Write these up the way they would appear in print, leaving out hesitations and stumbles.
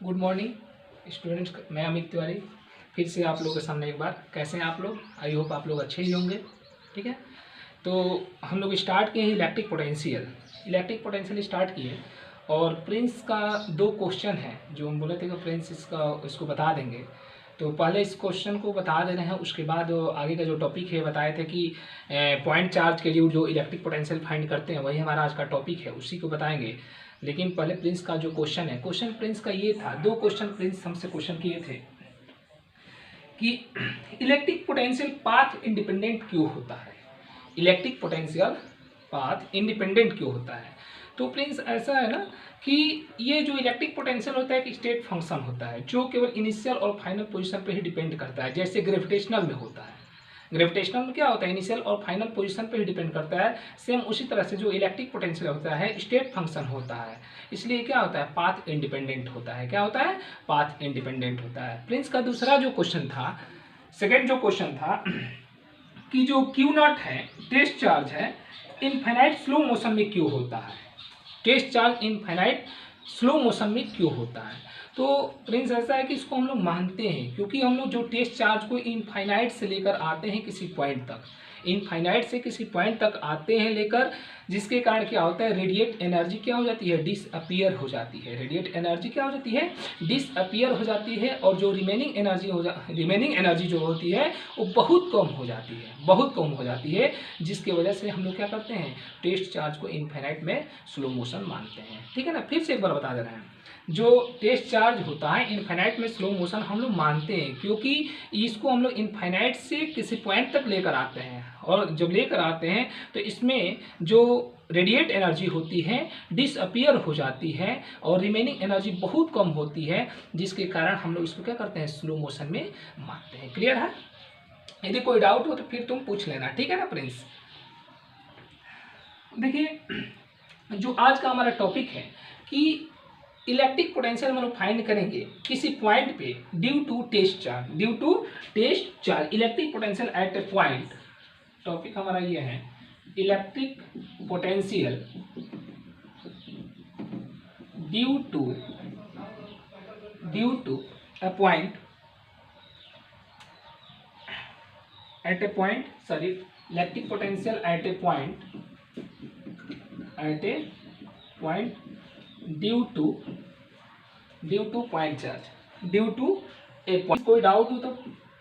Good morning students, मैं अमित तिवारी फिर से आप लोगों के सामने एक बार। कैसे हैं आप लोग? आई होप आप लोग अच्छे ही होंगे। ठीक है, तो हम लोग स्टार्ट किए हैं इलेक्ट्रिक पोटेंशियल स्टार्ट किए। और प्रिंस का दो क्वेश्चन है जो हम बोले थे कि प्रिंस इसको बता देंगे। तो पहले इस क्वेश्चन को बता दे रहे हैं, उसके बाद आगे का जो टॉपिक है बताए थे कि पॉइंट चार्ज के लिए जो इलेक्ट्रिक पोटेंशियल फाइंड करते हैं वही हमारा आज का टॉपिक है, उसी को बताएंगे। लेकिन पहले प्रिंस का जो क्वेश्चन प्रिंस का ये था, दो क्वेश्चन प्रिंस हमसे क्वेश्चन किए थे कि इलेक्ट्रिक पोटेंशियल पाथ इंडिपेंडेंट क्यों होता है। इलेक्ट्रिक पोटेंशियल पाथ इंडिपेंडेंट क्यों होता है? तो प्रिंस ऐसा है ना कि ये जो इलेक्ट्रिक पोटेंशियल होता है एक स्टेट फंक्शन होता है जो केवल इनिशियल और फाइनल पोजीशन पे ही डिपेंड करता है, जैसे ग्रेविटेशनल में होता है। ग्रेविटेशनल में क्या होता है, इनिशियल और फाइनल पोजीशन पे ही डिपेंड करता है। सेम उसी तरह से जो इलेक्ट्रिक पोटेंशियल होता है स्टेट फंक्शन होता है, इसलिए क्या होता है, पाथ इंडिपेंडेंट होता है। क्या होता है? पाथ इंडिपेंडेंट होता है। प्रिंस का दूसरा जो क्वेश्चन था, सेकेंड जो क्वेश्चन था कि जो क्यू नॉट है, टेस्ट चार्ज है, इनफाइनाइट स्लो मोशन में क्यों होता है। Test charge infinite slow motion में क्यों होता है? तो प्रिंस ऐसा है कि इसको हम लोग मानते हैं क्योंकि हम लोग जो टेस्ट चार्ज को इनफाइनाइट से लेकर आते हैं किसी पॉइंट तक, इनफाइनाइट से किसी पॉइंट तक आते हैं लेकर, जिसके कारण क्या होता है, रेडिएट एनर्जी क्या हो जाती है, डिसअपियर हो जाती है। रेडिएट एनर्जी क्या हो जाती है, डिसअपियर हो जाती है। और जो रिमेनिंग एनर्जी जो होती है वो बहुत कम हो जाती है, जिसकी वजह से हम लोग क्या करते हैं, टेस्ट चार्ज को इनफाइनाइट में स्लो मोशन मानते हैं। ठीक है ना, फिर से एक बार बता दे रहे हैं, जो टेस्ट चार्ज होता है इनफाइनाइट में स्लो मोशन हम लोग मानते हैं क्योंकि इसको हम लोग इनफाइनाइट से किसी पॉइंट तक लेकर आते हैं, और जब लेकर आते हैं तो इसमें जो रेडिएट एनर्जी होती है डिसअपियर हो जाती है और रिमेनिंग एनर्जी बहुत कम होती है, जिसके कारण हम लोग इसको क्या करते हैं, स्लो मोशन में मानते हैं। क्लियर है? यदि कोई डाउट हो तो फिर तुम पूछ लेना, ठीक है ना प्रिंस। देखिए, जो आज का हमारा टॉपिक है कि इलेक्ट्रिक पोटेंशियल हम लोग फाइंड करेंगे किसी पॉइंट पे due to test charge electric potential at a point. Topic हमारा ये है, electric potential due to a point electric potential at a point due to point charge a point. कोई doubt हो तो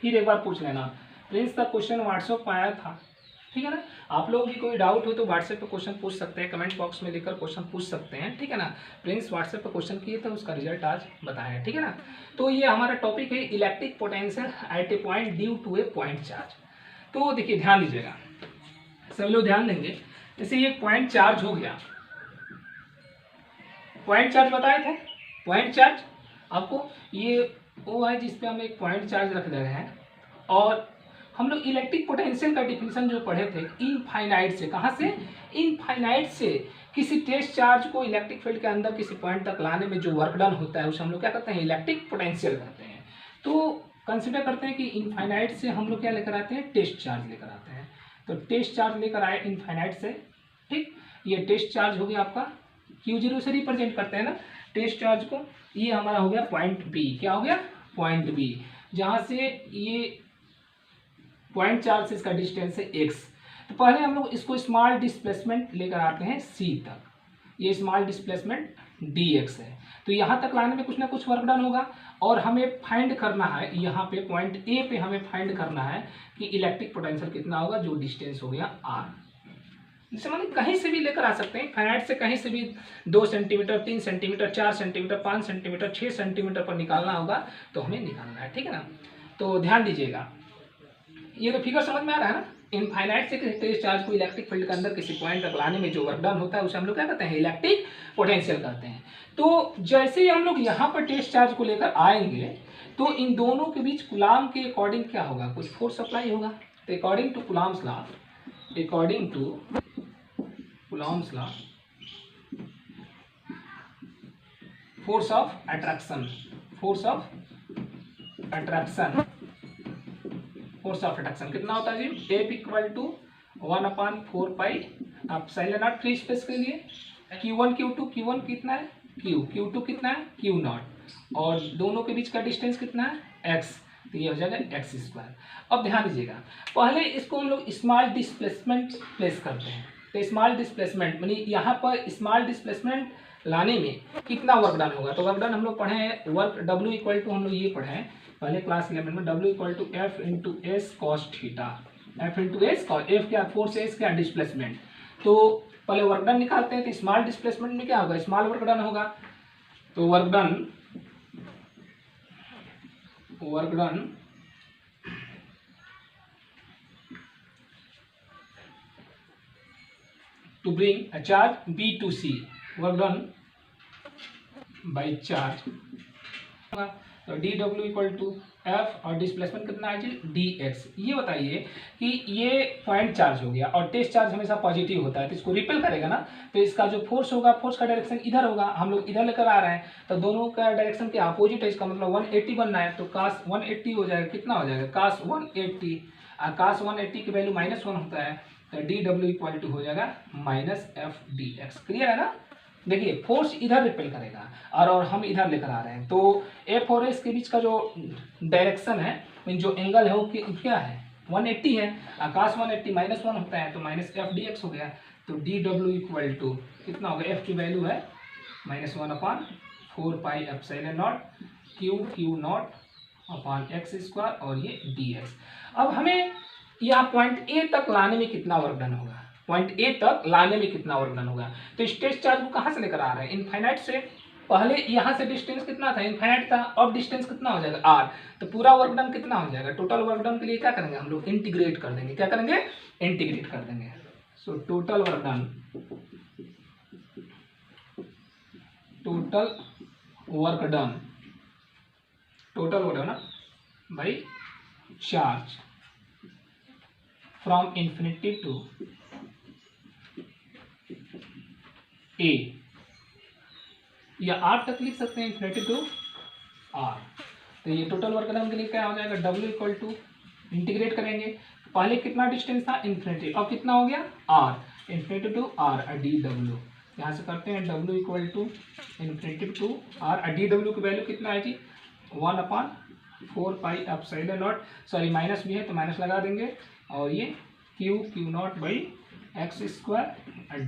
फिर एक बार पूछ लेना। प्रिंस का क्वेश्चन व्हाट्सएप पर आया था, ठीक है ना। आप लोग भी कोई डाउट हो तो व्हाट्सएप पे क्वेश्चन पूछ सकते हैं, कमेंट बॉक्स में लिखकर क्वेश्चन पूछ सकते हैं, ठीक है ना। प्रिंस व्हाट्सएप पे क्वेश्चन किए थे, उसका रिजल्ट आज बताया, ठीक है ना। तो ये हमारा टॉपिक है electric potential at a point due to a point charge. तो देखिए, ध्यान दीजिएगा, सब लोग ध्यान देंगे। जैसे ये पॉइंट चार्ज हो गया, पॉइंट चार्ज बताए थे। पॉइंट चार्ज आपको ये वो है जिसपे हम एक पॉइंट चार्ज रख दे रहे हैं। और हम लोग इलेक्ट्रिक पोटेंशियल का डिफिनेशन जो पढ़े थे, इनफाइनाइट से, कहाँ से, इनफाइनाइट से किसी टेस्ट चार्ज को इलेक्ट्रिक फील्ड के अंदर किसी पॉइंट तक लाने में जो वर्क डन होता है उसे हम लोग क्या करते हैं, इलेक्ट्रिक पोटेंशियल कहते हैं। तो कंसिडर करते हैं कि इनफाइनाइट से हम लोग क्या लेकर आते हैं, टेस्ट चार्ज लेकर आते हैं। तो टेस्ट चार्ज लेकर आए इनफाइनाइट से, ठीक। ये टेस्ट चार्ज हो गया आपका, Q0 से रिप्रेजेंट करते हैं ना टेस्ट चार्ज को। ये हमारा हो गया पॉइंट बी। क्या हो गया? पॉइंट बी, जहां से ये पॉइंट चार्ज से इसका डिस्टेंस है x। तो पहले हम लोग इसको स्मॉल डिस्प्लेसमेंट लेकर आते हैं c तक। ये स्मॉल डिस्प्लेसमेंट dx है। तो यहाँ तक लाने में कुछ ना कुछ वर्क डन होगा और हमें फाइंड करना है, यहाँ पे पॉइंट ए पे हमें फाइंड करना है कि इलेक्ट्रिक पोटेंशियल कितना होगा, जो डिस्टेंस हो गया r। जैसे मानिए कहीं से भी लेकर आ सकते हैं, फाइनाइट से कहीं से भी 2 centimetre, 3 centimetre, 4 centimetre, 5 centimetre, 6 centimetre पर निकालना होगा तो हमें निकालना है, ठीक है ना। तो ध्यान दीजिएगा, ये तो फिगर समझ में आ रहा है ना। इनफाइनाइट से किसी टेस्ट चार्ज को इलेक्ट्रिक फील्ड के अंदर किसी पॉइंट तक लाने में जो वर्क डन होता है उसे हम लोग क्या कहते हैं, इलेक्ट्रिक पोटेंशियल कहते हैं। तो जैसे ही हम लोग यहाँ पर टेस्ट चार्ज को लेकर आएंगे तो इन दोनों के बीच कूलाम के अकॉर्डिंग क्या होगा, कुछ फोर्स अप्लाई होगा। तो according to Coulomb's law, force of attraction कितना होता है जी, F equal to 1/4 pi epsilon naught free space के लिए। Q1 Q2 Q1 कितना है, Q2 कितना है, Q0। और दोनों के बीच का डिस्टेंस कितना है x, तो ये हो जाएगा एक्स स्क्वायर। अब ध्यान दीजिएगा, पहले इसको हम लोग स्मॉल डिस्प्लेसमेंट प्लेस करते हैं। तो स्मॉल डिस्प्लेसमेंट यानी यहाँ पर स्मॉल डिस्प्लेसमेंट लाने में कितना वर्क डन होगा। तो वर्क डन हम लोग पढ़े हैं, वर्क W इक्वल टू हम लोग ये पढ़े हैं पहले क्लास 11 में, W equal to F into S cos theta. F into S cos, F क्या फोर्स है, एस क्या डिस्प्लेसमेंट। तो पहले वर्क डन निकालते हैं, तो स्मॉल डिस्प्लेसमेंट में क्या होगा, स्मॉल वर्क डन होगा। तो work done to bring a charge B to C, work done by charge। तो dW इक्वल टू F और डिस्प्लेसमेंट कितना है जी dx। ये बताइए कि ये पॉइंट चार्ज हो गया और टेस्ट चार्ज हमेशा पॉजिटिव होता है, तो इसको रिपेल करेगा ना, तो इसका जो फोर्स होगा, फोर्स का डायरेक्शन इधर होगा, हम लोग इधर लेकर आ रहे हैं, तो दोनों का डायरेक्शन के अपोजिट है, इसका मतलब 180 बनना है। तो cos 180 हो जाएगा, कितना हो जाएगा cos 180, और cos 180 की वैल्यू -1 होता है, तो dW इक्वल टू हो जाएगा -f/dx। क्लियर है ना। देखिए फोर्स इधर रिपेल करेगा और हम इधर लेकर आ रहे हैं, तो F और S के बीच का जो डायरेक्शन है, मीन जो एंगल है वो क्या है 180 है, आकाश 180 -1 होता है, तो -f/dx हो गया। तो dW इक्वल टू कितना होगा, F की वैल्यू है -1/4πε0 Q0/x² और ये dx। अब हमें यहाँ पॉइंट A तक लाने में कितना वर्क डन होगा, पॉइंट A तक लाने में कितना वर्क डन होगा। तो स्टेट चार्ज को कहाँ से लेकर आ रहे हैं, इनफाइनाइट से। पहले यहाँ से डिस्टेंस कितना था, इनफाइनाइट था, अब डिस्टेंस कितना हो जाएगा r। तो पूरा वर्क डन कितना हो जाएगा, टोटल वर्क डन के लिए क्या करेंगे हम लोग, इंटीग्रेट कर देंगे। क्या करेंगे, इंटीग्रेट कर देंगे। सो टोटल वर्क डन ना by charge from infinity to A, या R तक लिख सकते हैं, इन्फिनिटी टू R। तो ये टोटल वर्क डन के लिए क्या हो जाएगा, W इक्वल टू इंटीग्रेट करेंगे, पहले कितना डिस्टेंस था इन्फिनिटी, अब कितना हो गया R, infinity to R dW। यहाँ से करते हैं W equal to infinity to R dW की वैल्यू कितना है जी 1/4πε0, सॉरी माइनस भी है तो माइनस लगा देंगे, और ये Q0/x²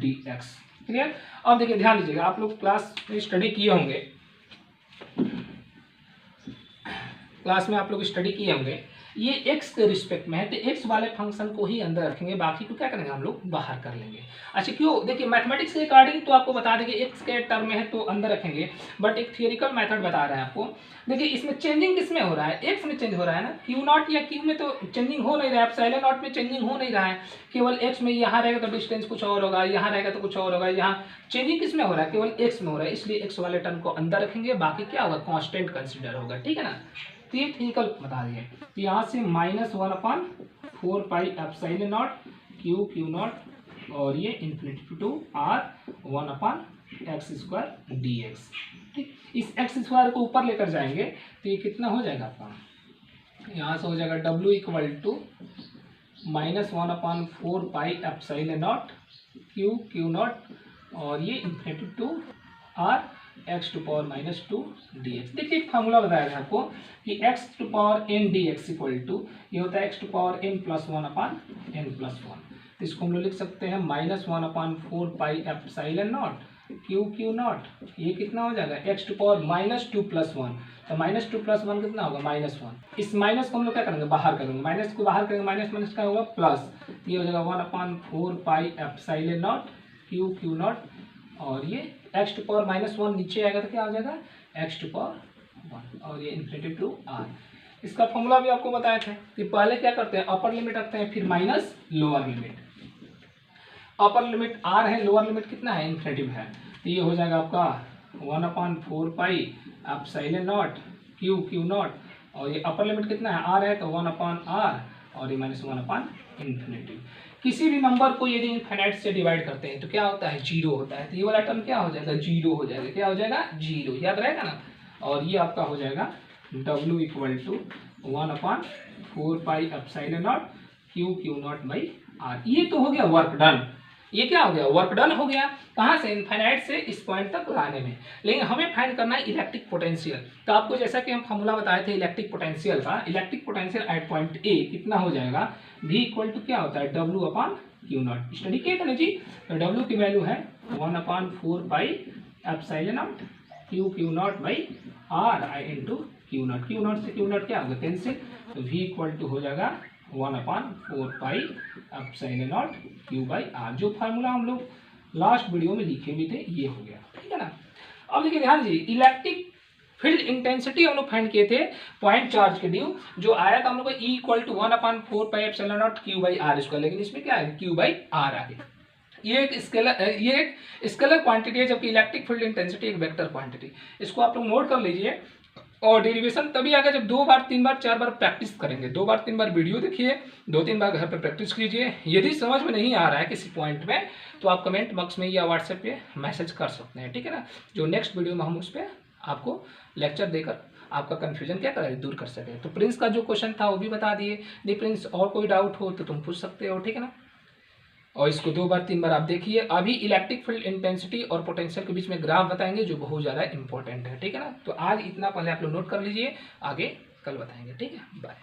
dx। क्लियर। अब देखिए ध्यान दीजिएगा, आप लोग क्लास में स्टडी किए होंगे, ये x के रिस्पेक्ट में है, तो x वाले फंक्शन को ही अंदर रखेंगे, बाकी को क्या करेंगे हम लोग बाहर कर लेंगे। अच्छा क्यों, देखिए मैथमेटिक्स के अकॉर्डिंग तो आपको बता देंगे x के टर्म में है तो अंदर रखेंगे, बट एक थियोरिकल मेथड बता रहे हैं आपको। देखिए इसमें चेंजिंग किस में हो रहा है, x में चेंज हो रहा है ना, Q0 या Q में तो चेंजिंग हो नहीं रहा है, ε0 में चेंजिंग हो नहीं रहा है, केवल x में यहाँ रहेगा तो डिस्टेंस कुछ और होगा, यहाँ रहेगा तो कुछ और होगा, यहाँ चेंजिंग किस में हो रहा है, केवल x में हो रहा है, इसलिए x वाले टर्म को अंदर रखेंगे, बाकी क्या होगा कॉन्स्टेंट कंसिडर होगा। ठीक है ना। तो ये थियोरिकल बता दिए, तो यहाँ से -1/4πε0 Q0 और ये infinity to R 1/x² dx। ठीक, इस x² को ऊपर लेकर जाएंगे तो ये कितना हो जाएगा आपका, यहाँ से हो जाएगा W इक्वल टू -1/4πε0 Q0 और ये infinity to R x⁻² dx। देखिए एक फार्मूला बताया था आपको कि x⁻n dx इक्वल टू ये होता है x⁻n + 1/n+1। तो इसको हम लोग लिख सकते हैं -1/4πε0 Q0, ये कितना हो जाएगा x⁻−2 + 1, तो -2 + 1 कितना होगा -1। इस माइनस को हम लोग क्या करेंगे बाहर करेंगे, माइनस को बाहर करेंगे, माइनस का होगा प्लस, ये हो जाएगा 1/4πε0 Q0 और ये x⁻−1 नीचे आएगा तो क्या हो जाएगा x⁻1 और ये इन्फिनिटी टू R। इसका फॉर्मूला भी आपको बताए थे कि पहले क्या करते हैं अपर लिमिट रखते हैं, फिर minus lower limit. Upper limit R है, लोअर लिमिट कितना है इन्फिनिटी है, तो ये हो जाएगा आपका 1/4πε0 Q0 और ये अपर लिमिट कितना है R है तो 1/R और ये -1/∞। किसी भी नंबर को यदि इनफाइनाइट से डिवाइड करते हैं तो क्या होता है 0 होता है, तो ये वाला टर्म क्या हो जाएगा 0 हो जाएगा, क्या हो जाएगा 0, याद रहेगा ना। और ये आपका हो जाएगा W इक्वल टू 1/4πε0 Q0/R। ये तो हो गया वर्क डन, ये क्या हो गया, वर्क डन हो गया। कहाँ से, इनफाइनाइट से इस पॉइंट तक लाने में। लेकिन हमें फाइंड करना है इलेक्ट्रिक पोटेंशियल। तो आपको जैसा कि हम फॉर्मूला बताए थे इलेक्ट्रिक पोटेंशियल का, electric potential eight point A कितना हो जाएगा, V इक्वल टू क्या होता है, W/Q0। स्टडी किया था ना जी। तो W की वैल्यू है 1/4 pi epsilon not Q0/R into Q0। Q0 से Q0 क्या होगा, कैंसिल। तो V इक्वल टू हो जाएगा 1/4 पाई एप्सिलॉन नॉट Q/R। जो फार्मूला हम लोग लास्ट वीडियो में लिखे भी थे ये हो गया, ठीक है ना। अब देखिए ध्यान दीजिए, इलेक्ट्रिक फील्ड इंटेंसिटी हम लोग फाइंड किए थे पॉइंट चार्ज के ड्यू, जो आया था हम लोग को E equal to 1/4 pi epsilon naught Q/R²। लेकिन इसमें क्या है, Q/R आ गया। ये एक स्केलर क्वांटिटी है, जबकि इलेक्ट्रिक फील्ड इंटेंसिटी एक वेक्टर क्वांटिटी। इसको आप लोग नोट कर लीजिए। और डेरिवेशन तभी आएगा जब 2 बार 3 बार 4 बार प्रैक्टिस करेंगे। 2 बार 3 बार वीडियो देखिए, 2-3 बार घर पे प्रैक्टिस कीजिए। यदि समझ में नहीं आ रहा है किसी पॉइंट में तो आप कमेंट बॉक्स में या व्हाट्सएप पे मैसेज कर सकते हैं, ठीक है ना। जो नेक्स्ट वीडियो में हम उस पर आपको लेक्चर देकर आपका कन्फ्यूजन क्या करें, दूर कर सके। तो प्रिंस का जो क्वेश्चन था वो भी बता दिए। नहीं प्रिंस और कोई डाउट हो तो तुम पूछ सकते हो, ठीक है ना। और इसको 2 बार 3 बार आप देखिए। अभी इलेक्ट्रिक फील्ड इंटेंसिटी और पोटेंशियल के बीच में ग्राफ बताएंगे जो बहुत ज़्यादा इंपॉर्टेंट है, ठीक है ना। तो आज इतना पहले आप लोग नोट कर लीजिए, आगे कल बताएंगे, ठीक है। बाय।